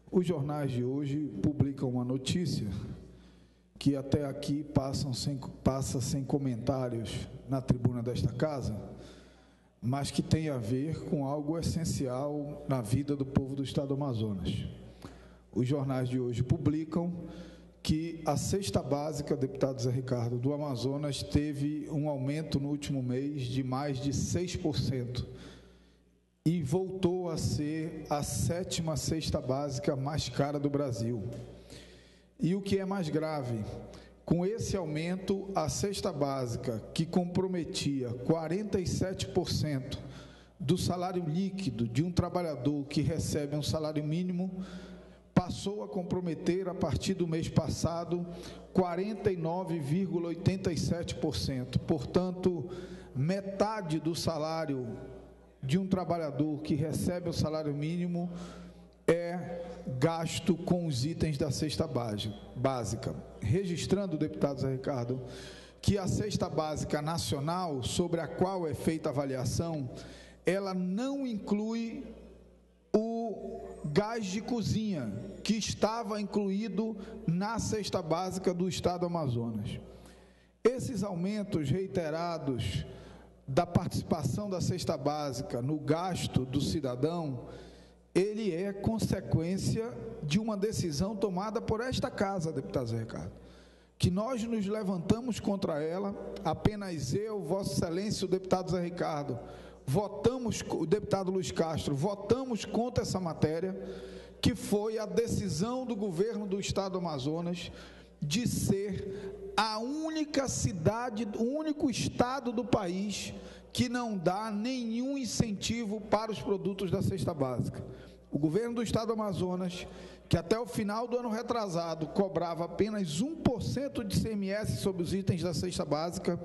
Os jornais de hoje publicam uma notícia que até aqui passa sem comentários na tribuna desta casa, mas que tem a ver com algo essencial na vida do povo do estado do Amazonas. Os jornais de hoje publicam que a cesta básica, deputado Zé Ricardo, do Amazonas teve um aumento no último mês de mais de 6%. E voltou a ser a 7ª cesta básica mais cara do Brasil. E o que é mais grave, com esse aumento, a cesta básica, que comprometia 47% do salário líquido de um trabalhador que recebe um salário mínimo, passou a comprometer, a partir do mês passado, 49,87%. Portanto, metade do salário de um trabalhador que recebe o salário mínimo é gasto com os itens da cesta básica. Registrando, deputado Zé Ricardo, que a cesta básica nacional, sobre a qual é feita a avaliação, ela não inclui o gás de cozinha, que estava incluído na cesta básica do estado do Amazonas. Esses aumentos reiterados da participação da cesta básica no gasto do cidadão, ele é consequência de uma decisão tomada por esta casa, deputado Zé Ricardo, que nós nos levantamos contra ela, apenas eu, Vossa Excelência, o deputado Zé Ricardo, votamos, o deputado Luiz Castro, votamos contra essa matéria, que foi a decisão do governo do estado do Amazonas de ser a única cidade, o único estado do país que não dá nenhum incentivo para os produtos da cesta básica. O governo do estado do Amazonas, que até o final do ano retrasado cobrava apenas 1% de ICMS sobre os itens da cesta básica,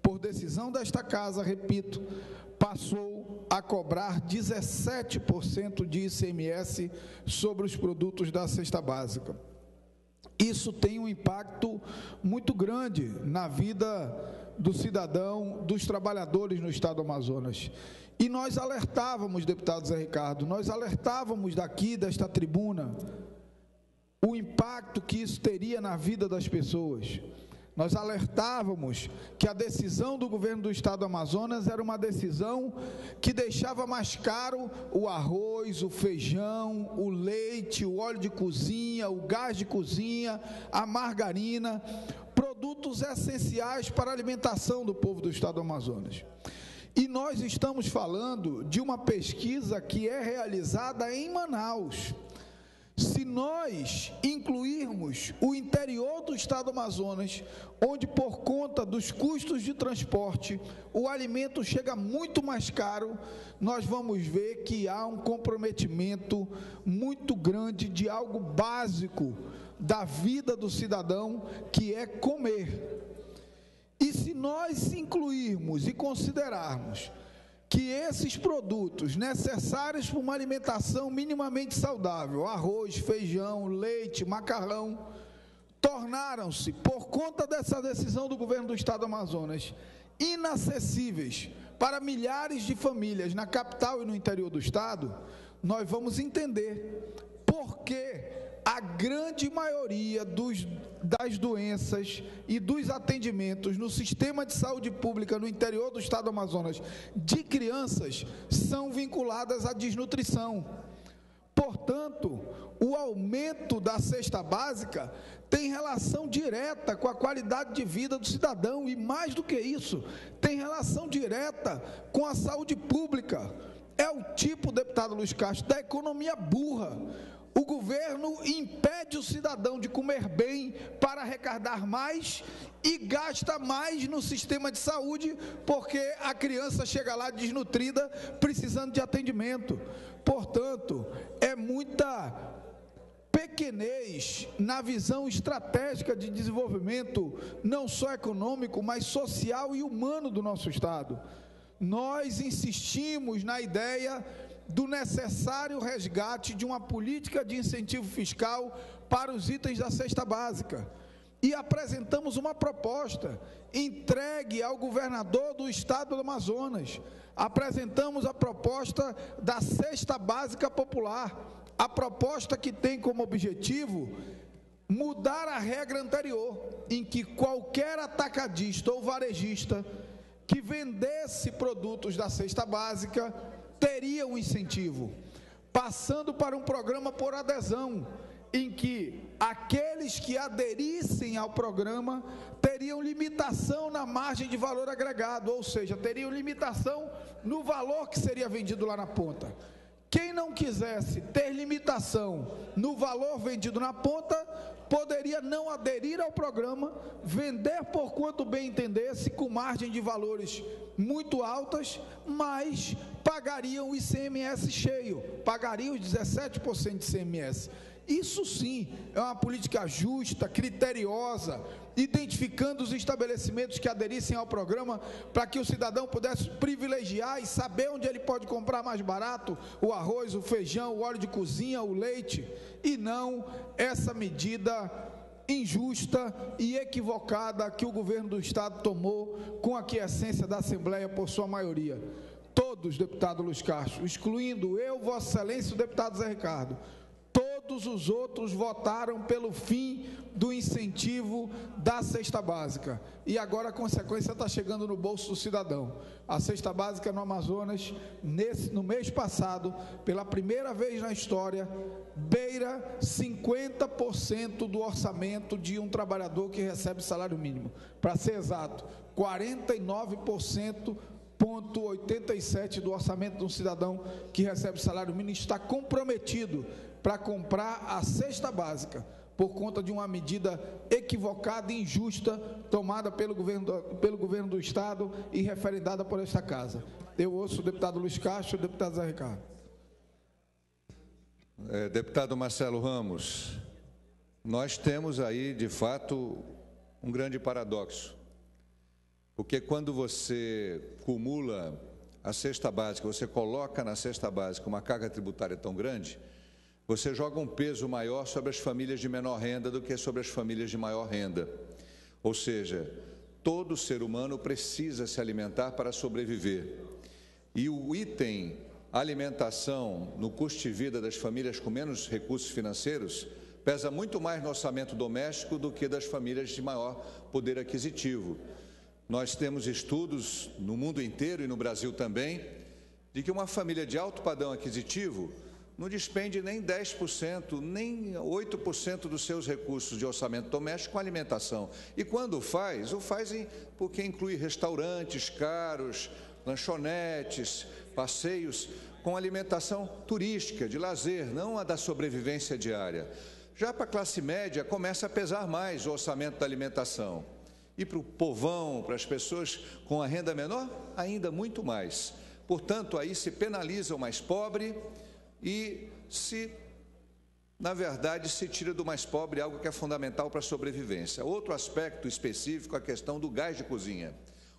por decisão desta casa, repito, passou a cobrar 17% de ICMS sobre os produtos da cesta básica. Isso tem um impacto muito grande na vida do cidadão, dos trabalhadores no estado do Amazonas. E nós alertávamos, deputado Zé Ricardo, nós alertávamos daqui, desta tribuna, o impacto que isso teria na vida das pessoas. Nós alertávamos que a decisão do governo do estado do Amazonas era uma decisão que deixava mais caro o arroz, o feijão, o leite, o óleo de cozinha, o gás de cozinha, a margarina, produtos essenciais para a alimentação do povo do estado do Amazonas. E nós estamos falando de uma pesquisa que é realizada em Manaus. Se nós incluirmos o interior do estado do Amazonas, onde por conta dos custos de transporte, o alimento chega muito mais caro, nós vamos ver que há um comprometimento muito grande de algo básico da vida do cidadão, que é comer. E se nós incluirmos e considerarmos que esses produtos necessários para uma alimentação minimamente saudável, arroz, feijão, leite, macarrão, tornaram-se, por conta dessa decisão do governo do estado do Amazonas, inacessíveis para milhares de famílias na capital e no interior do estado, nós vamos entender por que a grande maioria das doenças e dos atendimentos no sistema de saúde pública no interior do estado do Amazonas de crianças são vinculadas à desnutrição. Portanto, o aumento da cesta básica tem relação direta com a qualidade de vida do cidadão e, mais do que isso, tem relação direta com a saúde pública. É o tipo, deputado Luiz Castro, da economia burra. O governo impede o cidadão de comer bem para arrecadar mais e gasta mais no sistema de saúde, porque a criança chega lá desnutrida, precisando de atendimento. Portanto, é muita pequenez na visão estratégica de desenvolvimento, não só econômico, mas social e humano do nosso estado. Nós insistimos na ideia do necessário resgate de uma política de incentivo fiscal para os itens da cesta básica. E apresentamos uma proposta entregue ao governador do estado do Amazonas. Apresentamos a proposta da cesta básica popular, a proposta que tem como objetivo mudar a regra anterior, em que qualquer atacadista ou varejista que vendesse produtos da cesta básica teria um incentivo, passando para um programa por adesão, em que aqueles que aderissem ao programa teriam limitação na margem de valor agregado, ou seja, teriam limitação no valor que seria vendido lá na ponta. Quem não quisesse ter limitação no valor vendido na ponta, poderia não aderir ao programa, vender por quanto bem entendesse, com margem de valores muito altas, mas pagariam o ICMS cheio, pagariam os 17% de ICMS. Isso sim é uma política justa, criteriosa, identificando os estabelecimentos que aderissem ao programa, para que o cidadão pudesse privilegiar e saber onde ele pode comprar mais barato o arroz, o feijão, o óleo de cozinha, o leite, e não essa medida injusta e equivocada que o governo do Estado tomou com a aquiescência da Assembleia por sua maioria. Todos, deputado Luiz Castro, excluindo eu, Vossa Excelência e o deputado Zé Ricardo, todos os outros votaram pelo fim do incentivo da cesta básica. E agora a consequência está chegando no bolso do cidadão. A cesta básica no Amazonas, no mês passado, pela primeira vez na história, beira 50% do orçamento de um trabalhador que recebe salário mínimo. Para ser exato, 49,87% do orçamento de um cidadão que recebe salário mínimo está comprometido para comprar a cesta básica, por conta de uma medida equivocada e injusta tomada pelo governo do Estado e referendada por esta Casa. Eu ouço o deputado Luiz Castro e o deputado Zé Ricardo. Deputado Marcelo Ramos, nós temos aí, de fato, um grande paradoxo, porque quando você cumula a cesta básica, você coloca na cesta básica uma carga tributária tão grande, você joga um peso maior sobre as famílias de menor renda do que sobre as famílias de maior renda. Ou seja, todo ser humano precisa se alimentar para sobreviver. E o item alimentação no custo de vida das famílias com menos recursos financeiros pesa muito mais no orçamento doméstico do que das famílias de maior poder aquisitivo. Nós temos estudos no mundo inteiro e no Brasil também, de que uma família de alto padrão aquisitivo não despende nem 10%, nem 8% dos seus recursos de orçamento doméstico com alimentação. E quando faz, porque inclui restaurantes caros, lanchonetes, passeios com alimentação turística, de lazer, não a da sobrevivência diária. Já para a classe média, começa a pesar mais o orçamento da alimentação. E para o povão, para as pessoas com a renda menor, ainda muito mais. Portanto, aí se penaliza o mais pobre e na verdade, se tira do mais pobre algo que é fundamental para a sobrevivência. Outro aspecto específico, a questão do gás de cozinha.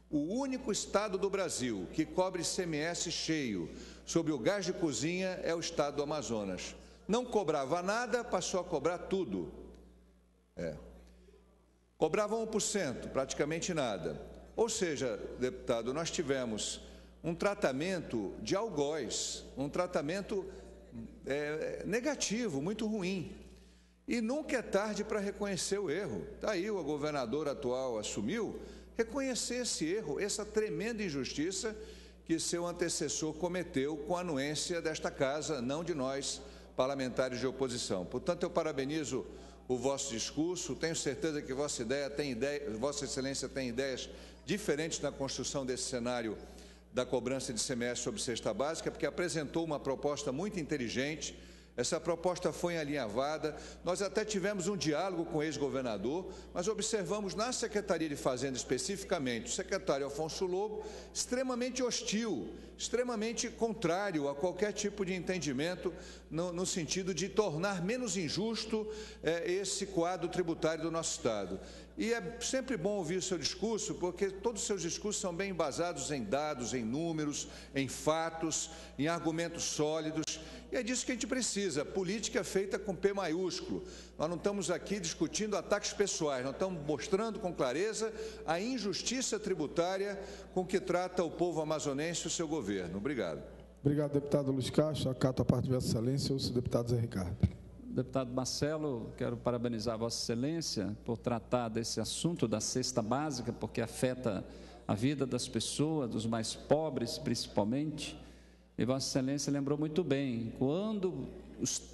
O único estado do Brasil que cobre ICMS cheio sobre o gás de cozinha é o estado do Amazonas. Não cobrava nada, passou a cobrar tudo. Cobrava 1%, praticamente nada. Ou seja, deputado, nós tivemos um tratamento de algoz, um tratamento negativo, muito ruim. E nunca é tarde para reconhecer o erro. Está aí, o governador atual assumiu, reconhecer esse erro, essa tremenda injustiça que seu antecessor cometeu com a anuência desta Casa, não de nós, parlamentares de oposição. Portanto, eu parabenizo o vosso discurso, tenho certeza que Vossa Excelência tem ideias diferentes na construção desse cenário da cobrança de ICMS sobre cesta básica, porque apresentou uma proposta muito inteligente. Essa proposta foi alinhavada, nós até tivemos um diálogo com o ex-governador, mas observamos na Secretaria de Fazenda especificamente, o secretário Afonso Lobo, extremamente hostil, extremamente contrário a qualquer tipo de entendimento no sentido de tornar menos injusto esse quadro tributário do nosso Estado. E é sempre bom ouvir o seu discurso, porque todos os seus discursos são bem embasados em dados, em números, em fatos, em argumentos sólidos. E é disso que a gente precisa, política feita com P maiúsculo. Nós não estamos aqui discutindo ataques pessoais, nós estamos mostrando com clareza a injustiça tributária com que trata o povo amazonense e o seu governo. Obrigado. Obrigado, deputado Luiz Castro. Acato a parte de Vossa Excelência. Ouço o deputado Zé Ricardo. Deputado Marcelo, quero parabenizar Vossa Excelência por tratar desse assunto da cesta básica, porque afeta a vida das pessoas, dos mais pobres principalmente. E Vossa Excelência lembrou muito bem, quando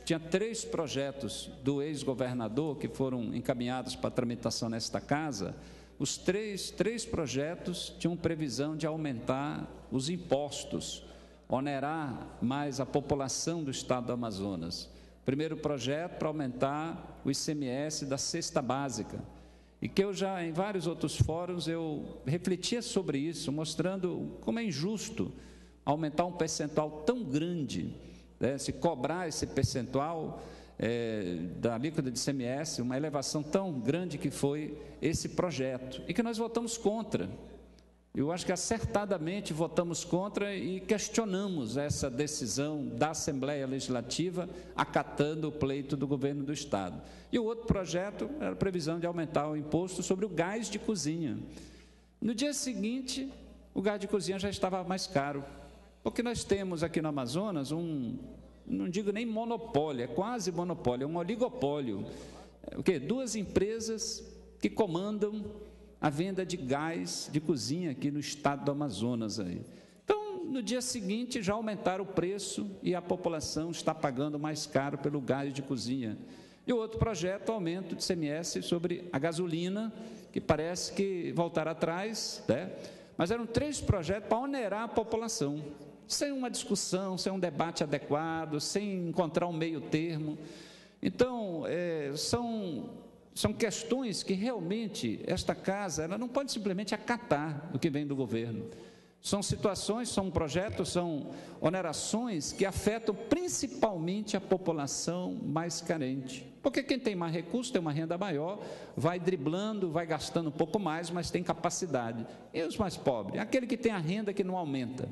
tinha 3 projetos do ex-governador que foram encaminhados para tramitação nesta casa, os três projetos tinham previsão de aumentar os impostos, onerar mais a população do estado do Amazonas. Primeiro projeto para aumentar o ICMS da cesta básica, e que eu já, em vários outros fóruns, eu refletia sobre isso, mostrando como é injusto aumentar um percentual tão grande, né, se cobrar esse percentual da alíquota de ICMS, uma elevação tão grande que foi esse projeto, e que nós votamos contra. Eu acho que acertadamente votamos contra e questionamos essa decisão da Assembleia Legislativa, acatando o pleito do governo do Estado. E o outro projeto era a previsão de aumentar o imposto sobre o gás de cozinha. No dia seguinte, o gás de cozinha já estava mais caro, porque nós temos aqui no Amazonas não digo nem monopólio, é quase monopólio, é um oligopólio. O quê? 2 empresas que comandam a venda de gás de cozinha aqui no estado do Amazonas. Então, no dia seguinte, já aumentaram o preço e a população está pagando mais caro pelo gás de cozinha. E o outro projeto, aumento de ICMS sobre a gasolina, que parece que voltará atrás, né? Mas eram 3 projetos para onerar a população, sem uma discussão, sem um debate adequado, sem encontrar um meio termo. Então, são questões que realmente esta casa ela não pode simplesmente acatar o que vem do governo. São situações, são projetos, são onerações que afetam principalmente a população mais carente. Porque quem tem mais recursos, tem uma renda maior, vai driblando, vai gastando um pouco mais, mas tem capacidade. E os mais pobres? Aquele que tem a renda que não aumenta,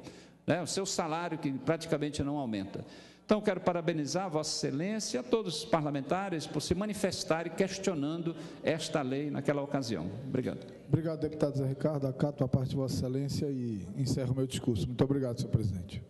né? O seu salário que praticamente não aumenta. Então, quero parabenizar Vossa Excelência e a todos os parlamentares por se manifestarem questionando esta lei naquela ocasião. Obrigado. Obrigado, deputado Zé Ricardo. Acato a parte de Vossa Excelência e encerro o meu discurso. Muito obrigado, senhor presidente.